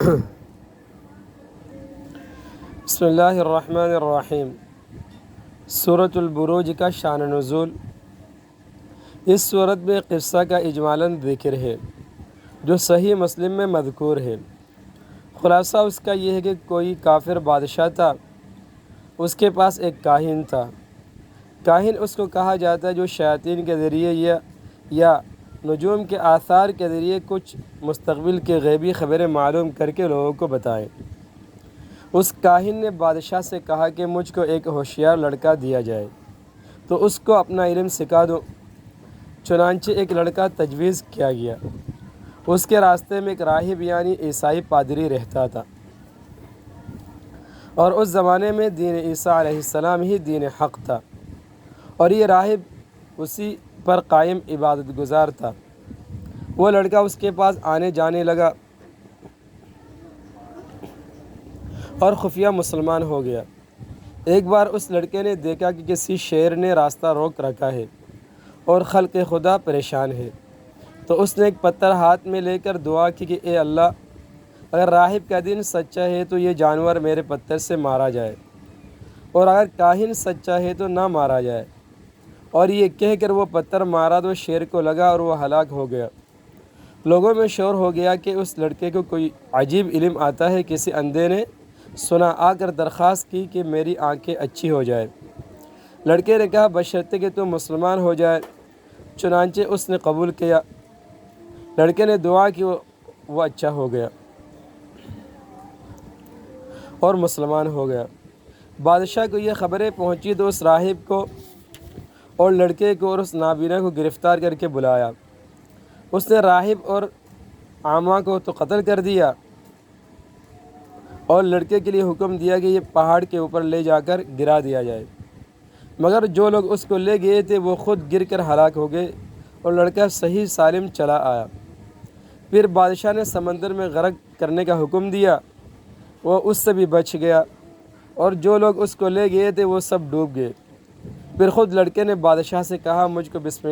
بسم اللہ الرحمن الرحیم۔ سورۃ البروج کا شان نزول۔ اس صورت میں قصہ کا اجمالاً ذکر ہے جو صحیح مسلم میں مذکور ہے۔ خلاصہ اس کا یہ ہے کہ کوئی کافر بادشاہ تھا، اس کے پاس ایک کاہن تھا۔ کاہن اس کو کہا جاتا ہے جو شیاطین کے ذریعے یا نجوم کے آثار کے ذریعے کچھ مستقبل کے غیبی خبریں معلوم کر کے لوگوں کو بتائے۔ اس کاہن نے بادشاہ سے کہا کہ مجھ کو ایک ہوشیار لڑکا دیا جائے تو اس کو اپنا علم سکھا دو۔ چنانچہ ایک لڑکا تجویز کیا گیا۔ اس کے راستے میں ایک راہب یعنی عیسائی پادری رہتا تھا، اور اس زمانے میں دین عیسیٰ علیہ السلام ہی دین حق تھا، اور یہ راہب اسی پر قائم عبادت گزار تھا۔ وہ لڑکا اس کے پاس آنے جانے لگا اور خفیہ مسلمان ہو گیا۔ ایک بار اس لڑکے نے دیکھا کہ کسی شیر نے راستہ روک رکھا ہے اور خلق خدا پریشان ہے، تو اس نے ایک پتھر ہاتھ میں لے کر دعا کی کہ اے اللہ، اگر راہب کا دین سچا ہے تو یہ جانور میرے پتھر سے مارا جائے، اور اگر کاہن سچا ہے تو نہ مارا جائے۔ اور یہ کہہ کر وہ پتھر مارا تو شیر کو لگا اور وہ ہلاک ہو گیا۔ لوگوں میں شور ہو گیا کہ اس لڑکے کو کوئی عجیب علم آتا ہے۔ کسی اندھے نے سنا، آ کر درخواست کی کہ میری آنکھیں اچھی ہو جائے۔ لڑکے نے کہا بشرطے کہ تم مسلمان ہو جائے۔ چنانچہ اس نے قبول کیا۔ لڑکے نے دعا کی، وہ اچھا ہو گیا اور مسلمان ہو گیا۔ بادشاہ کو یہ خبریں پہنچی تو اس راہب کو اور لڑکے کو اور اس نابینا کو گرفتار کر کے بلایا۔ اس نے راہب اور اعمیٰ کو تو قتل کر دیا، اور لڑکے کے لیے حکم دیا کہ یہ پہاڑ کے اوپر لے جا کر گرا دیا جائے۔ مگر جو لوگ اس کو لے گئے تھے وہ خود گر کر ہلاک ہو گئے، اور لڑکا صحیح سالم چلا آیا۔ پھر بادشاہ نے سمندر میں غرق کرنے کا حکم دیا، وہ اس سے بھی بچ گیا، اور جو لوگ اس کو لے گئے تھے وہ سب ڈوب گئے۔ پھر خود لڑکے نے بادشاہ سے کہا مجھ کو بسم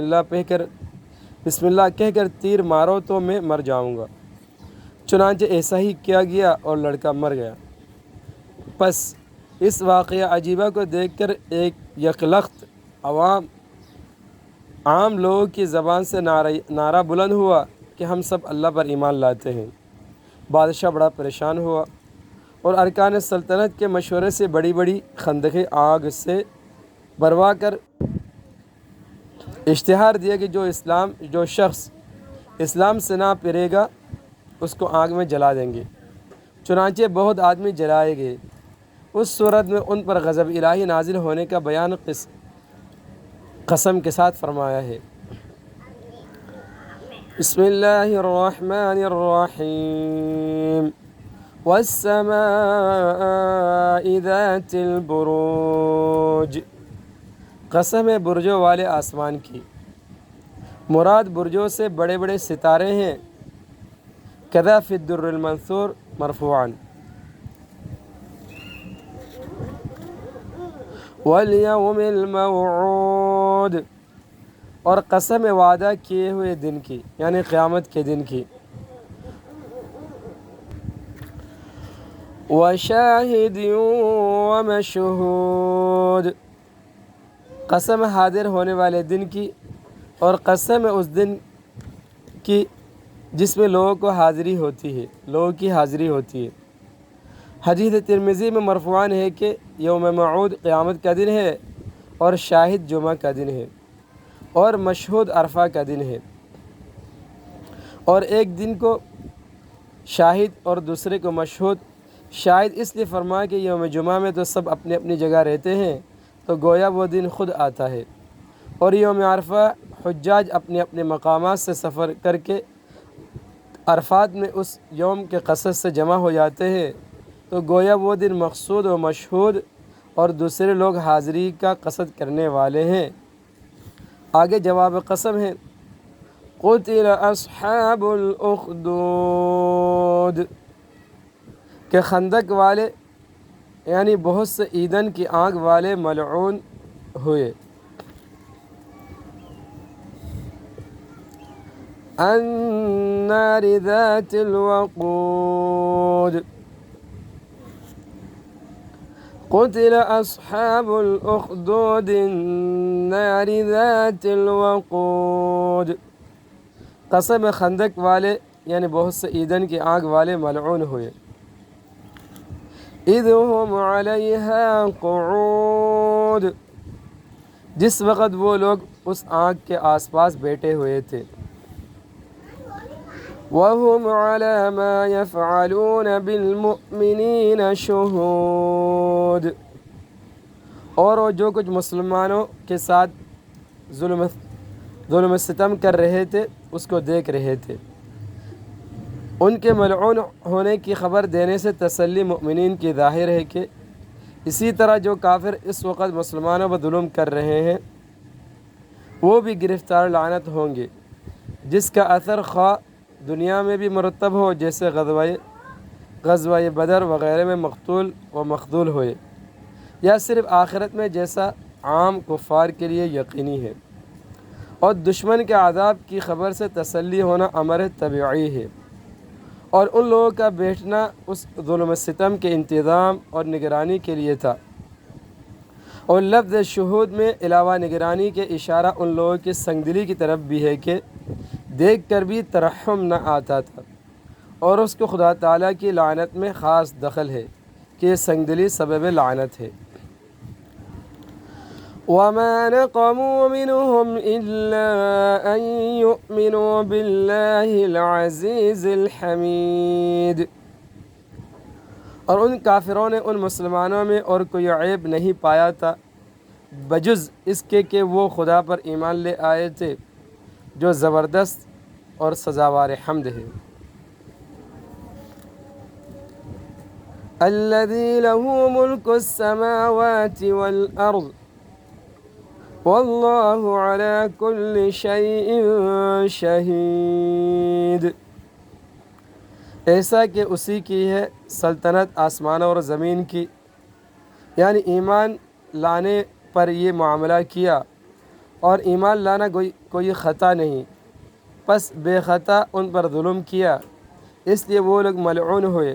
اللہ کہہ کر تیر مارو تو میں مر جاؤں گا۔ چنانچہ ایسا ہی کیا گیا اور لڑکا مر گیا۔ پس اس واقعہ عجیبہ کو دیکھ کر ایک یکلخت عام لوگوں کی زبان سے نعرہ بلند ہوا کہ ہم سب اللہ پر ایمان لاتے ہیں۔ بادشاہ بڑا پریشان ہوا اور ارکان سلطنت کے مشورے سے بڑی بڑی خندقیں آگ سے بھروا کر اشتہار دیا کہ جو شخص اسلام سے نہ پھرے گا اس کو آگ میں جلا دیں گے۔ چنانچہ بہت آدمی جلائے گئے۔ اس صورت میں ان پر غضب الہی نازل ہونے کا بیان قسم کے ساتھ فرمایا ہے۔ بسم اللہ الرحمن الرحیم۔ والسماء ذات البروج۔ قسم ہے برجوں والے آسمان کی۔ مراد برجوں سے بڑے بڑے ستارے ہیں۔ کذا فی الدر المنثور مرفوعاً۔ والیوم الموعود، اور قسم وعدہ کیے ہوئے دن کی یعنی قیامت کے دن کی۔ وشاہد ومشہود، قسم حاضر ہونے والے دن کی، اور قسم اس دن کی جس میں لوگوں کی حاضری ہوتی ہے۔ حدیث ترمذی میں مرفوعاً ہے کہ یوم موعود قیامت کا دن ہے، اور شاہد جمعہ کا دن ہے، اور مشہود عرفہ کا دن ہے۔ اور ایک دن کو شاہد اور دوسرے کو مشہود۔ شاہد اس لیے فرمایا کہ یوم جمعہ میں تو سب اپنی اپنی جگہ رہتے ہیں، تو گویا وہ دن خود آتا ہے، اور یوم عرفہ حجاج اپنے اپنے مقامات سے سفر کر کے عرفات میں اس یوم کے قصد سے جمع ہو جاتے ہیں، تو گویا وہ دن مقصود و مشہود اور دوسرے لوگ حاضری کا قصد کرنے والے ہیں۔ آگے جواب قسم ہے۔ قتل اصحاب الاخدود، کہ خندق والے یعنی بہت سے ایندھن کی آگ والے ملعون ہوئے۔ النار ذات الوقود قتل اصحاب الاخدود النار ذات الوقود۔ قسم خندق والے یعنی بہت سے ایندھن کی آگ والے ملعون ہوئے۔ اذ هم علیہا قعود، جس وقت وہ لوگ اس آگ کے آس پاس بیٹھے ہوئے تھے۔ وَهُمْ عَلَى مَا يَفْعَلُونَ بِالْمُؤْمِنِينَ شُهُودٌ، اور وہ جو کچھ مسلمانوں کے ساتھ ظلم ستم کر رہے تھے اس کو دیکھ رہے تھے۔ ان کے ملعون ہونے کی خبر دینے سے تسلی مؤمنین کی ظاہر ہے کہ اسی طرح جو کافر اس وقت مسلمانوں پر ظلم کر رہے ہیں وہ بھی گرفتار لعنت ہوں گے، جس کا اثر خواہ دنیا میں بھی مرتب ہو، جیسے غزوہ بدر وغیرہ میں مقتول و مخذول ہوئے، یا صرف آخرت میں جیسا عام کفار کے لیے یقینی ہے۔ اور دشمن کے عذاب کی خبر سے تسلی ہونا امر طبیعی ہے، اور ان لوگوں کا بیٹھنا اس ظلم و ستم کے انتظام اور نگرانی کے لیے تھا۔ اور لفظ شہود میں علاوہ نگرانی کے اشارہ ان لوگوں کی سنگدلی کی طرف بھی ہے کہ دیکھ کر بھی ترحم نہ آتا تھا، اور اس کو خدا تعالیٰ کی لعنت میں خاص دخل ہے کہ یہ سنگدلی سبب لعنت ہے۔ وَمَا نَقَمُوا مِنْهُمْ إِلَّا أَن يُؤْمِنُوا بِاللَّهِ الْعَزِيزِ الْحَمِيدِ، اور ان کافروں نے ان مسلمانوں میں اور کوئی عیب نہیں پایا تھا بجز اس کے کہ وہ خدا پر ایمان لے آئے تھے جو زبردست اور سزاوار حمد ہے۔ الذي له ملك السماوات والأرض والله على كل شيء شهيد، ایسا کہ اسی کی ہے سلطنت آسمانوں اور زمین کی، یعنی ایمان لانے پر یہ معاملہ کیا، اور ایمان لانا کوئی خطا نہیں، پس بے خطا ان پر ظلم کیا، اس لیے وہ لوگ ملعون ہوئے۔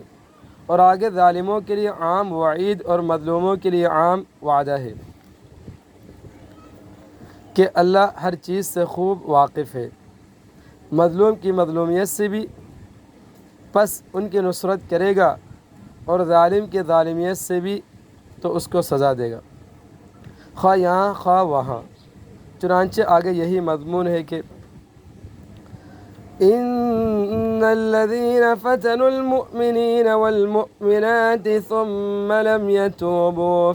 اور آگے ظالموں کے لیے عام وعید اور مظلوموں کے لیے عام وعدہ ہے کہ اللہ ہر چیز سے خوب واقف ہے، مظلوم کی مظلومیت سے بھی، پس ان کی نصرت کرے گا، اور ظالم کی ظالمیت سے بھی تو اس کو سزا دے گا، خواہ یہاں خواہ وہاں۔ چنانچہ آگے یہی مضمون ہے کہ ان الذين فتنوا المؤمنين والمؤمنات ثم لم يتوبوا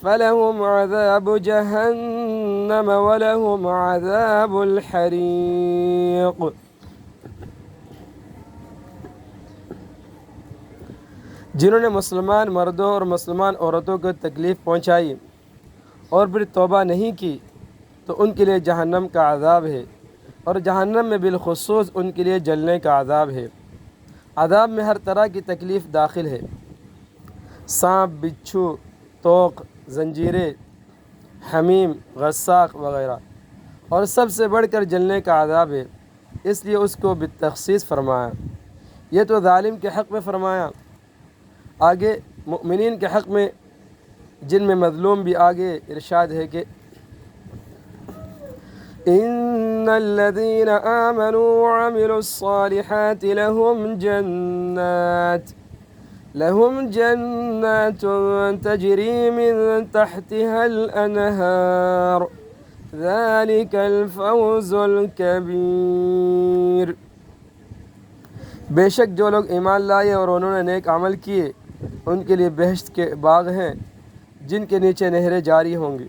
فلهم عذاب جهنم ولهم عذاب الحريق۔ جنہوں نے مسلمان مردوں اور مسلمان عورتوں کو تکلیف پہنچائی اور پھر توبہ نہیں کی تو ان کے لیے جہنم کا عذاب ہے، اور جہنم میں بالخصوص ان کے لیے جلنے کا عذاب ہے۔ عذاب میں ہر طرح کی تکلیف داخل ہے، سانپ، بچھو، توق، زنجیریں، حمیم، غساق وغیرہ، اور سب سے بڑھ کر جلنے کا عذاب ہے، اس لیے اس کو بالتخصیص فرمایا۔ یہ تو ظالم کے حق میں فرمایا، آگے مؤمنین کے حق میں جن میں مظلوم بھی آگے ارشاد ہے کہ ان الذين آمنوا وعملوا الصالحات لهم جنات تجري من تحتها الأنهار ذلك الفوز الكبير۔ بے شک جو لوگ ایمان لائے اور انہوں نے نیک عمل کیے ان کے لیے بہشت کے باغ ہیں جن کے نیچے نہریں جاری ہوں گی،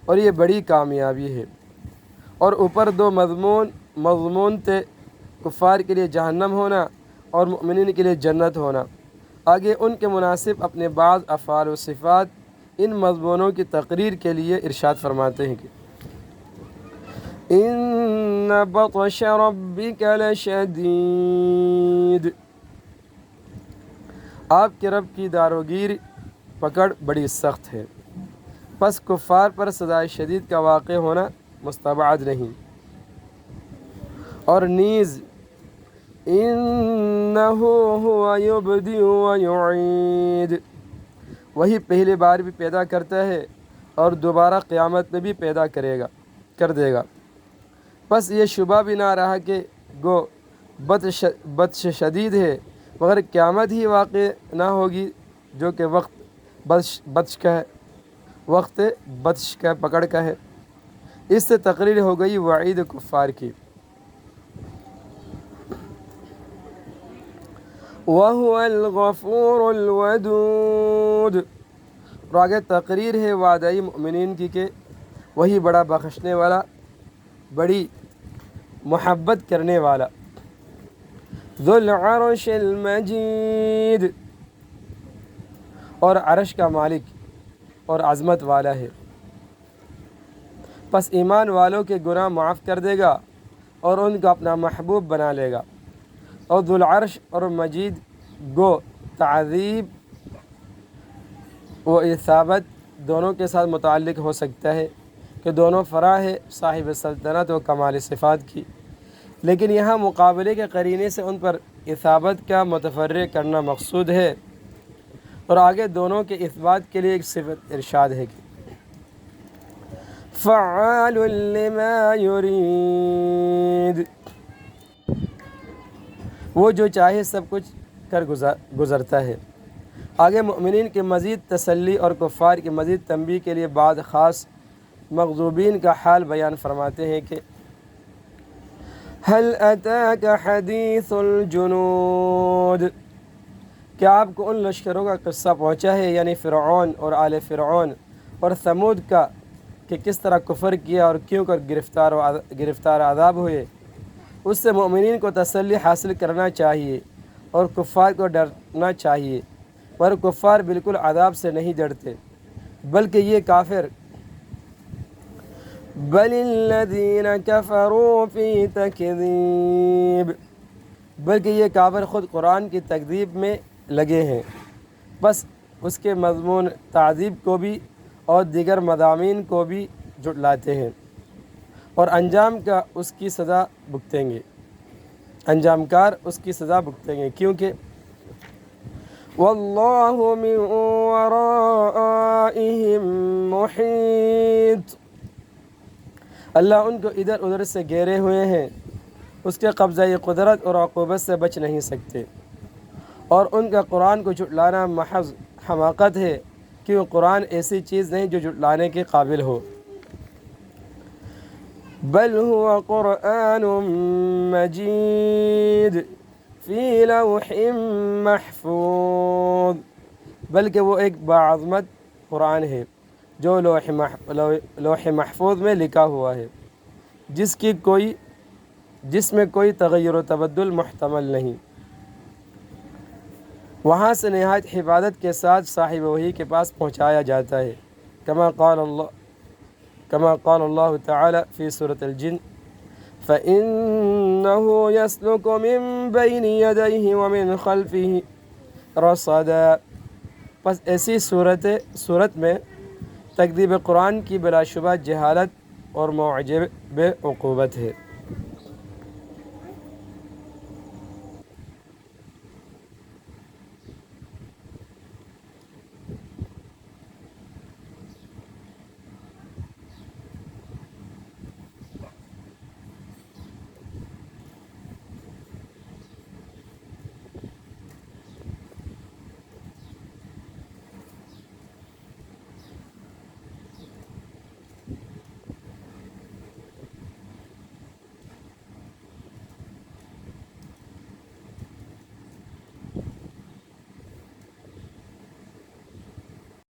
اور یہ بڑی کامیابی ہے۔ اور اوپر دو مضمون تھے، کفار کے لیے جہنم ہونا اور مؤمنین کے لیے جنت ہونا۔ آگے ان کے مناسب اپنے بعض افعال و صفات ان مضمونوں کی تقریر کے لیے ارشاد فرماتے ہیں کہ ان بطش ربک لشدید، آپ کے رب کی داروگیر پکڑ بڑی سخت ہے، پس کفار پر سزائے شدید کا واقع ہونا مستبعد نہیں۔ اور نیز انہ ہوا یبدئ و یعید، وہی پہلی بار بھی پیدا کرتا ہے اور دوبارہ قیامت میں بھی پیدا کر دے گا۔ بس یہ شبہ بھی نہ رہا کہ گو بطش شدید ہے، مگر قیامت ہی واقع نہ ہوگی جو کہ بطش کا ہے، وقت بطش کا پکڑ کا ہے۔ اس سے تقریر ہو گئی وعید کفار کی۔ وَهُوَ الْغَفُورُ الْوَدُودُ، اور آگے تقریر ہے وعدۂ مؤمنین کی کہ وہی بڑا بخشنے والا، بڑی محبت کرنے والا، ذو العرش المجید، اور عرش کا مالک اور عظمت والا ہے۔ پس ایمان والوں کے گناہ معاف کر دے گا اور ان کو اپنا محبوب بنا لے گا۔ اور ذو العرش اور مجید گو تعظیم و اثابت دونوں کے ساتھ متعلق ہو سکتا ہے کہ دونوں فرع ہے صاحب سلطنت و کمال صفات کی، لیکن یہاں مقابلے کے قرینے سے ان پر اثابت کا متفرع کرنا مقصود ہے، اور آگے دونوں کے اثبات کے لیے ایک صفت ارشاد ہے کہ فعال لما یرید، وہ جو چاہے سب کچھ کر گزرتا ہے۔ آگے مؤمنین کے مزید تسلی اور کفار کی مزید تنبیہ کے لیے بعض خاص مغضوبین کا حال بیان فرماتے ہیں کہ هل اتاک حدیث الجنود، کیا آپ کو ان لشکروں کا قصہ پہنچا ہے، یعنی فرعون اور آل فرعون اور ثمود کا، کہ کس طرح کفر کیا اور کیوں کر گرفتار عذاب ہوئے۔ اس سے مومنین کو تسلی حاصل کرنا چاہیے اور کفار کو ڈرنا چاہیے، پر کفار بالکل عذاب سے نہیں ڈرتے، بلکہ یہ کافر بل الذین کفروا فی تکذیب، بلکہ یہ کافر خود قرآن کی تکذیب میں لگے ہیں، بس اس کے مضمون تعذیب کو بھی اور دیگر مضامین کو بھی جھٹلاتے ہیں، اور انجام کا اس کی سزا بھگتیں گے، انجام کار اس کی سزا بھگتیں گے، کیونکہ واللہ من ورائہم محیط، اللہ ان کو ادھر ادھر سے گھیرے ہوئے ہیں، اس کے قبضہ قدرت اور عقوبت سے بچ نہیں سکتے۔ اور ان کا قرآن کو جھٹلانا محض حماقت ہے، کیوں قرآن ایسی چیز نہیں جو جھٹلانے کے قابل ہو۔ بل هو قرآن مجید فی لوح محفوظ، بلکہ وہ ایک باعظمت قرآن ہے جو لوح محفوظ میں لکھا ہوا ہے، جس میں کوئی تغیر و تبدل محتمل نہیں، وہاں سے نہایت حفاظت کے ساتھ صاحب وحی کے پاس پہنچایا جاتا ہے، کما قال اللہ تعالی فی سورۃ الجن فَإِنَّهُ يَسْلُكُ مِن بَيْنِ يَدَيْهِ وَمِن خَلْفِهِ رَصَدًا، پس ایسی صورت میں تکذیب قرآن کی بلا شبہ جہالت اور موجب عقوبت ہے۔